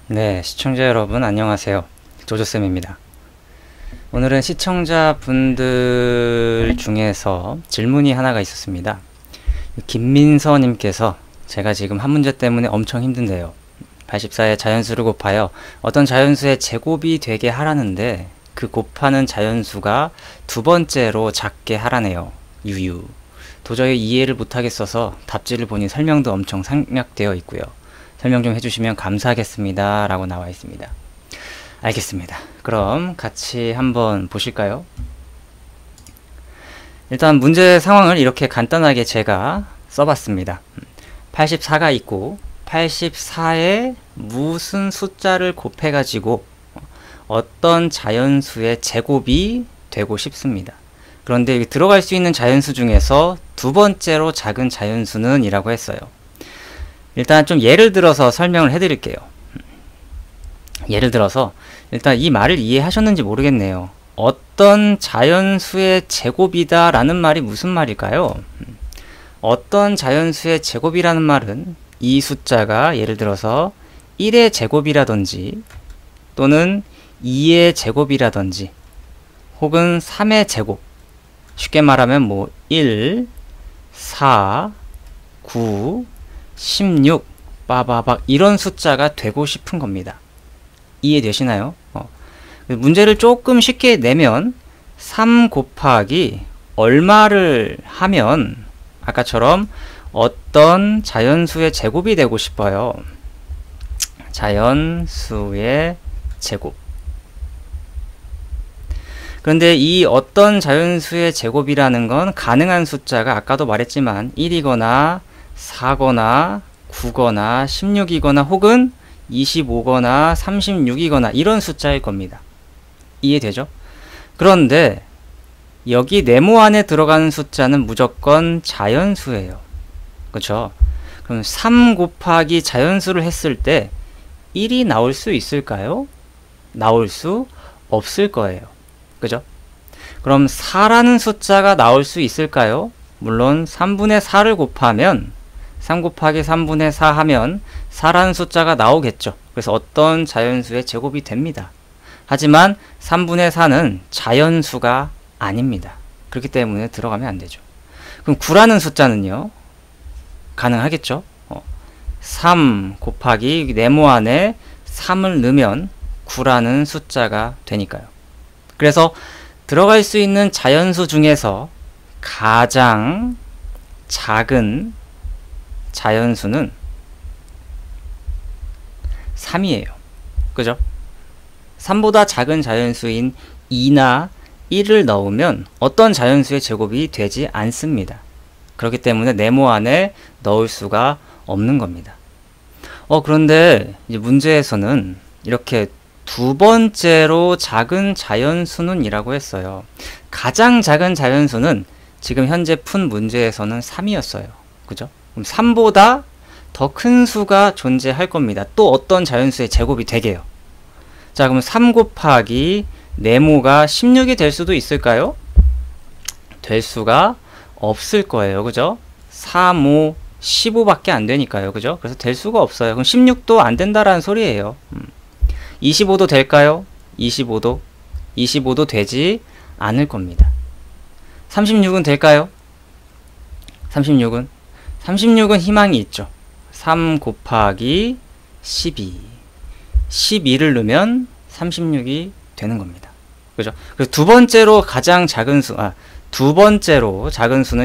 네, 시청자 여러분 안녕하세요. 조조쌤입니다. 오늘은 시청자분들 중에서 질문이 하나가 있었습니다. 김민서님께서 제가 지금 한 문제 때문에 엄청 힘든데요. 84의 자연수를 곱하여 어떤 자연수의 제곱이 되게 하라는데 그 곱하는 자연수가 두 번째로 작게 하라네요. 유유. 도저히 이해를 못하겠어서 답지를 보니 설명도 엄청 생략되어 있고요. 설명 좀 해주시면 감사하겠습니다. 라고 나와 있습니다. 알겠습니다. 그럼 같이 한번 보실까요? 일단 문제 상황을 이렇게 간단하게 제가 써봤습니다. 84가 있고 84에 무슨 숫자를 곱해가지고 어떤 자연수의 제곱이 되고 싶습니다. 그런데 여기 들어갈 수 있는 자연수 중에서 두 번째로 작은 자연수는 이라고 했어요. 일단 좀 예를 들어서 설명을 해드릴게요. 예를 들어서 일단 이 말을 이해하셨는지 모르겠네요. 어떤 자연수의 제곱이다 라는 말이 무슨 말일까요? 어떤 자연수의 제곱이라는 말은 이 숫자가 예를 들어서 1의 제곱이라든지 또는 2의 제곱이라든지 혹은 3의 제곱, 쉽게 말하면 뭐 1, 4, 9, 16, 빠바박 이런 숫자가 되고 싶은 겁니다. 이해되시나요? 문제를 조금 쉽게 내면 3 곱하기 얼마를 하면 아까처럼 어떤 자연수의 제곱이 되고 싶어요. 자연수의 제곱. 그런데 이 어떤 자연수의 제곱이라는 건 가능한 숫자가 아까도 말했지만 1이거나 4거나 9거나 16이거나 혹은 25거나 36이거나 이런 숫자일 겁니다. 이해되죠? 그런데 여기 네모 안에 들어가는 숫자는 무조건 자연수예요. 그렇죠? 그럼 3 곱하기 자연수를 했을 때 1이 나올 수 있을까요? 나올 수 없을 거예요. 그죠? 그럼 4라는 숫자가 나올 수 있을까요? 물론 3분의 4를 곱하면 3 곱하기 3분의 4 하면 4라는 숫자가 나오겠죠. 그래서 어떤 자연수의 제곱이 됩니다. 하지만 3분의 4는 자연수가 아닙니다. 그렇기 때문에 들어가면 안 되죠. 그럼 9라는 숫자는요? 가능하겠죠? 3 곱하기 네모 안에 3을 넣으면 9라는 숫자가 되니까요. 그래서 들어갈 수 있는 자연수 중에서 가장 작은 자연수는 3이에요. 그죠? 3보다 작은 자연수인 2나 1을 넣으면 어떤 자연수의 제곱이 되지 않습니다. 그렇기 때문에 네모 안에 넣을 수가 없는 겁니다. 그런데 이제 문제에서는 이렇게 두 번째로 작은 자연수는 이라고 했어요. 가장 작은 자연수는 지금 현재 푼 문제에서는 3이었어요. 그죠? 그럼 3보다 더 큰 수가 존재할 겁니다. 또 어떤 자연수의 제곱이 되게요. 자, 그럼 3 곱하기 네모가 16이 될 수도 있을까요? 될 수가 없을 거예요. 그죠? 3, 5, 15밖에 안 되니까요. 그죠? 그래서 될 수가 없어요. 그럼 16도 안 된다라는 소리예요. 25도 될까요? 25도 되지 않을 겁니다. 36은 될까요? 36은 희망이 있죠. 3 곱하기 12. 12를 넣으면 36이 되는 겁니다. 그죠? 그래서 두 번째로 작은 수는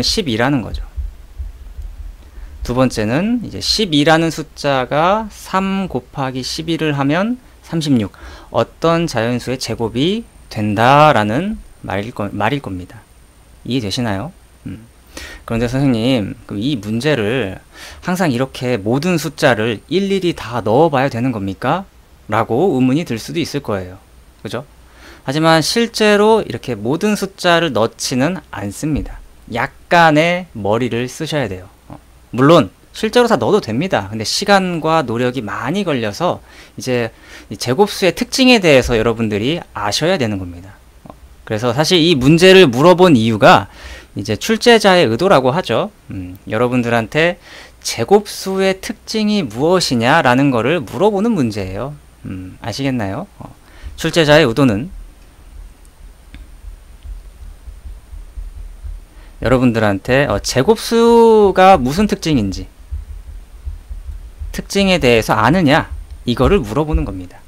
12라는 거죠. 두 번째는 이제 12라는 숫자가 3 곱하기 12를 하면 36. 어떤 자연수의 제곱이 된다라는 말일 겁니다. 이해되시나요? 그런데 선생님, 이 문제를 항상 이렇게 모든 숫자를 일일이 다 넣어봐야 되는 겁니까? 라고 의문이 들 수도 있을 거예요. 그죠? 하지만 실제로 이렇게 모든 숫자를 넣지는 않습니다. 약간의 머리를 쓰셔야 돼요. 물론 실제로 다 넣어도 됩니다. 근데 시간과 노력이 많이 걸려서 이제 제곱수의 특징에 대해서 여러분들이 아셔야 되는 겁니다. 그래서 사실 이 문제를 물어본 이유가 이제 출제자의 의도라고 하죠. 여러분들한테 제곱수의 특징이 무엇이냐라는 거를 물어보는 문제예요. 아시겠나요? 출제자의 의도는 여러분들한테 제곱수가 무슨 특징인지, 특징에 대해서 아느냐, 이거를 물어보는 겁니다.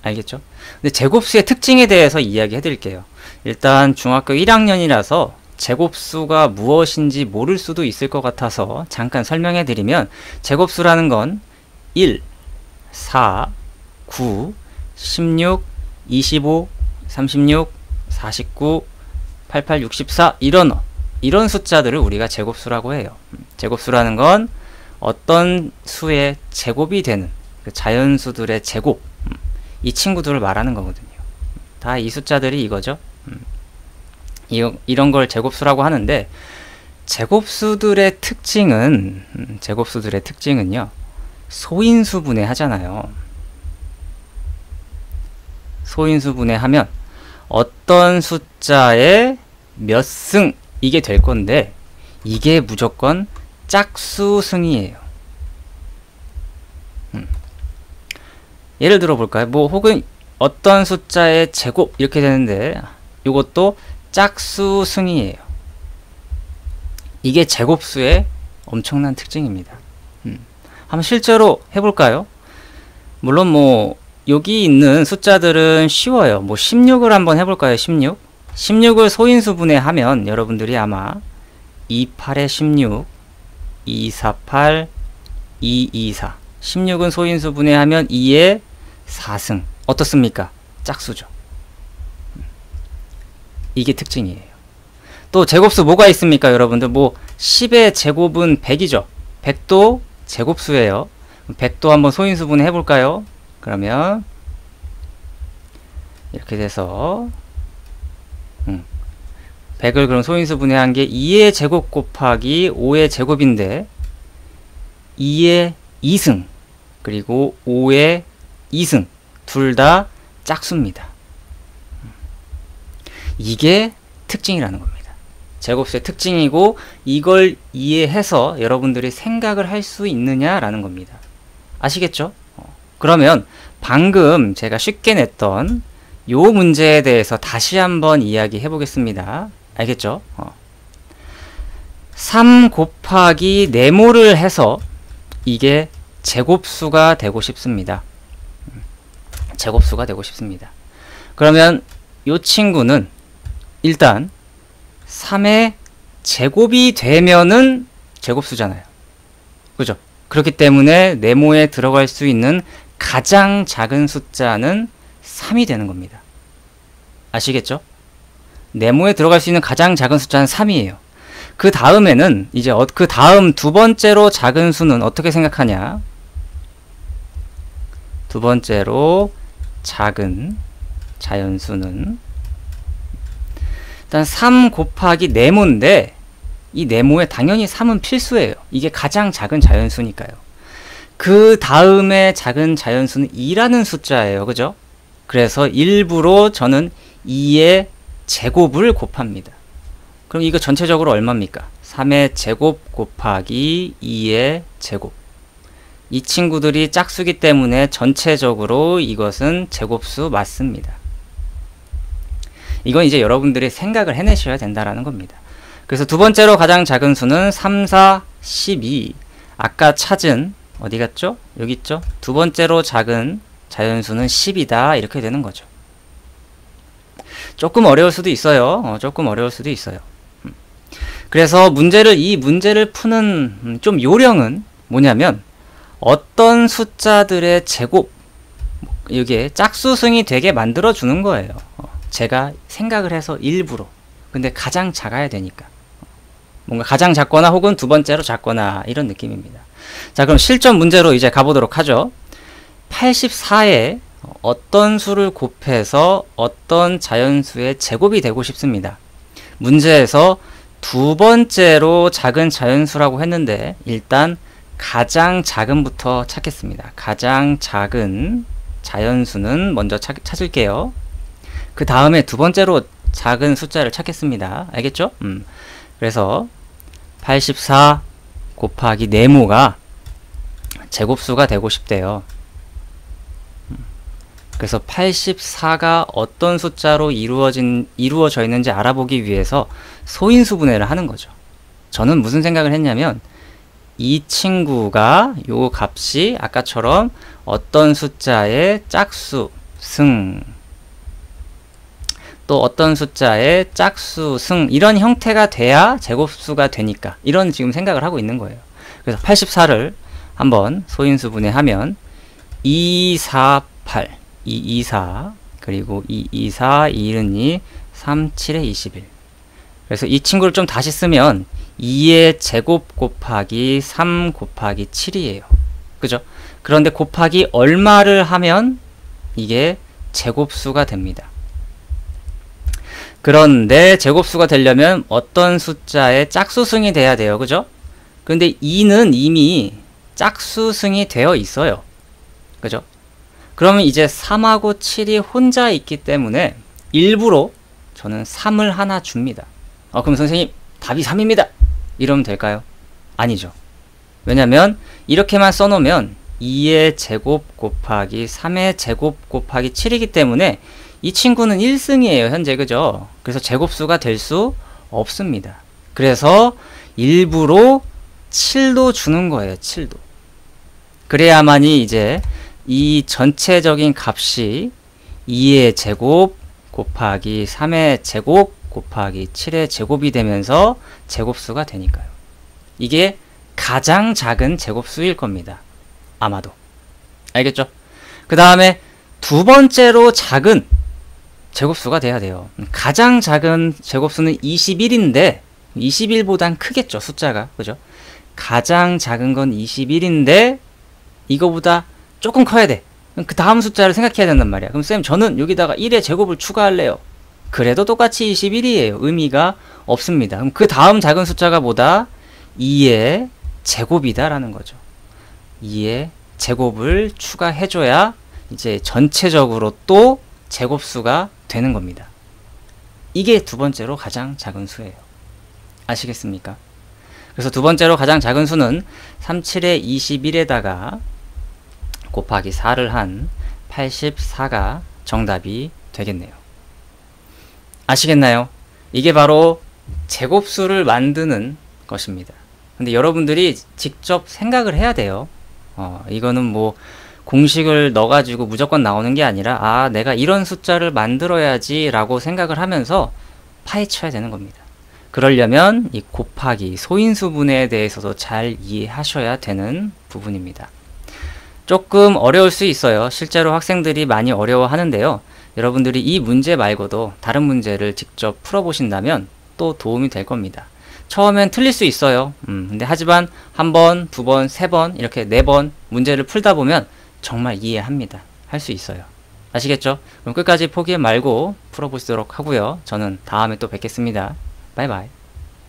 알겠죠? 근데 제곱수의 특징에 대해서 이야기해 드릴게요. 일단 중학교 1학년이라서 제곱수가 무엇인지 모를 수도 있을 것 같아서 잠깐 설명해 드리면, 제곱수라는 건 1, 4, 9, 16, 25, 36, 49, 88, 64 이런 숫자들을 우리가 제곱수라고 해요. 제곱수라는 건 어떤 수의 제곱이 되는 그 자연수들의 제곱, 이 친구들을 말하는 거거든요. 다 이 숫자들이 이거죠. 이런 걸 제곱수라고 하는데, 제곱수들의 특징은요, 소인수분해 하잖아요. 소인수분해 하면 어떤 숫자의 몇 승, 이게 될 건데, 이게 무조건 짝수승이에요. 예를 들어 볼까요? 혹은 어떤 숫자의 제곱 이렇게 되는데, 이것도 짝수승이에요. 이게 제곱수의 엄청난 특징입니다. 한번 실제로 해볼까요? 물론 여기 있는 숫자들은 쉬워요. 16을 한번 해볼까요? 16을 소인수분해 하면 여러분들이 아마 28에 16, 248, 224. 16은 소인수분해 하면 2에 4승. 어떻습니까? 짝수죠. 이게 특징이에요. 또 제곱수 뭐가 있습니까, 여러분들? 10의 제곱은 100이죠. 100도 제곱수예요. 100도 한번 소인수분해 해볼까요? 그러면 이렇게 돼서 100을 그럼 소인수분해한 게 2의 제곱 곱하기 5의 제곱인데, 2의 2승 그리고 5의 2승 둘 다 짝수입니다. 이게 특징이라는 겁니다. 제곱수의 특징이고, 이걸 이해해서 여러분들이 생각을 할 수 있느냐라는 겁니다. 아시겠죠? 그러면 방금 제가 쉽게 냈던 요 문제에 대해서 다시 한번 이야기해 보겠습니다. 알겠죠? 3 곱하기 네모를 해서 이게 제곱수가 되고 싶습니다. 제곱수가 되고 싶습니다. 그러면 요 친구는 일단 3의 제곱이 되면은 제곱수잖아요. 그죠? 그렇기 때문에 네모에 들어갈 수 있는 가장 작은 숫자는 3이 되는 겁니다. 아시겠죠? 네모에 들어갈 수 있는 가장 작은 숫자는 3이에요. 그 다음에는 이제 그 다음 두 번째로 작은 수는 어떻게 생각하냐? 두 번째로 작은 자연수는 일단 3 곱하기 네모인데, 이 네모에 당연히 3은 필수예요. 이게 가장 작은 자연수니까요. 그 다음에 작은 자연수는 2라는 숫자예요. 그죠? 그래서 일부러 저는 2의 제곱을 곱합니다. 그럼 이거 전체적으로 얼마입니까? 3의 제곱 곱하기 2의 제곱. 이 친구들이 짝수기 때문에 전체적으로 이것은 제곱수 맞습니다. 이건 이제 여러분들이 생각을 해내셔야 된다라는 겁니다. 그래서 두 번째로 가장 작은 수는 3, 4, 12. 아까 찾은, 어디 갔죠? 여기 있죠? 두 번째로 작은 자연수는 10이다. 이렇게 되는 거죠. 조금 어려울 수도 있어요. 조금 어려울 수도 있어요. 그래서 이 문제를 푸는 좀 요령은 뭐냐면, 어떤 숫자들의 제곱, 이게 짝수승이 되게 만들어 주는 거예요. 제가 생각을 해서 일부러. 근데 가장 작아야 되니까. 뭔가 가장 작거나 혹은 두 번째로 작거나 이런 느낌입니다. 자, 그럼 실전 문제로 이제 가보도록 하죠. 84에 어떤 수를 곱해서 어떤 자연수의 제곱이 되고 싶습니다. 문제에서 두 번째로 작은 자연수라고 했는데, 일단 가장 작은부터 찾겠습니다. 가장 작은 자연수는 먼저 찾을게요. 그 다음에 두 번째로 작은 숫자를 찾겠습니다. 알겠죠? 그래서 84 곱하기 네모가 제곱수가 되고 싶대요. 그래서 84가 어떤 숫자로 이루어져 있는지 알아보기 위해서 소인수분해를 하는 거죠. 저는 무슨 생각을 했냐면 이 친구가 요 값이 아까처럼 어떤 숫자의 짝수 승 또 어떤 숫자의 짝수 승 이런 형태가 돼야 제곱수가 되니까 이런 지금 생각을 하고 있는 거예요. 그래서 84를 한번 소인수분해하면 248 224 그리고 224 2는 2 3 7에 21 그래서 이 친구를 좀 다시 쓰면 2의 제곱 곱하기 3 곱하기 7이에요. 그죠? 그런데 곱하기 얼마를 하면 이게 제곱수가 됩니다. 그런데 제곱수가 되려면 어떤 숫자의 짝수승이 돼야 돼요. 그죠? 근데 2는 이미 짝수승이 되어 있어요. 그죠? 그러면 이제 3하고 7이 혼자 있기 때문에 일부러 저는 3을 하나 줍니다. 그럼 선생님 답이 3입니다. 이러면 될까요? 아니죠. 왜냐면 이렇게만 써놓으면 2의 제곱 곱하기 3의 제곱 곱하기 7이기 때문에 이 친구는 1승이에요. 현재. 그죠? 그래서 제곱수가 될 수 없습니다. 그래서 일부러 7도 주는 거예요. 7도. 그래야만이 이제 이 전체적인 값이 2의 제곱 곱하기 3의 제곱 곱하기 7의 제곱이 되면서 제곱수가 되니까요. 이게 가장 작은 제곱수일 겁니다. 아마도. 알겠죠? 그 다음에 두 번째로 작은 제곱수가 돼야 돼요. 가장 작은 제곱수는 21인데 21보단 크겠죠. 숫자가. 그죠? 가장 작은 건 21인데 이거보다 조금 커야 돼. 그 다음 숫자를 생각해야 된단 말이야. 그럼 쌤 저는 여기다가 1의 제곱을 추가할래요. 그래도 똑같이 21이에요. 의미가 없습니다. 그럼 그 다음 작은 숫자가 뭐다? 2의 제곱이다 라는 거죠. 2의 제곱을 추가해줘야 이제 전체적으로 또 제곱수가 되는 겁니다. 이게 두 번째로 가장 작은 수예요. 아시겠습니까? 그래서 두 번째로 가장 작은 수는 37의 21에다가 곱하기 4를 한 84가 정답이 되겠네요. 아시겠나요? 이게 바로 제곱수를 만드는 것입니다. 근데 여러분들이 직접 생각을 해야 돼요. 이거는 뭐 공식을 넣어가지고 무조건 나오는 게 아니라 내가 이런 숫자를 만들어야지 라고 생각을 하면서 파헤쳐야 되는 겁니다. 그러려면 이 곱하기 소인수분해에 대해서도 잘 이해하셔야 되는 부분입니다. 조금 어려울 수 있어요. 실제로 학생들이 많이 어려워하는데요. 여러분들이 이 문제 말고도 다른 문제를 직접 풀어보신다면 또 도움이 될 겁니다. 처음엔 틀릴 수 있어요. 근데 하지만 한 번, 두 번, 세 번, 이렇게 네 번 문제를 풀다 보면 정말 이해합니다. 할 수 있어요. 아시겠죠? 그럼 끝까지 포기 말고 풀어보시도록 하고요. 저는 다음에 또 뵙겠습니다. 바이바이.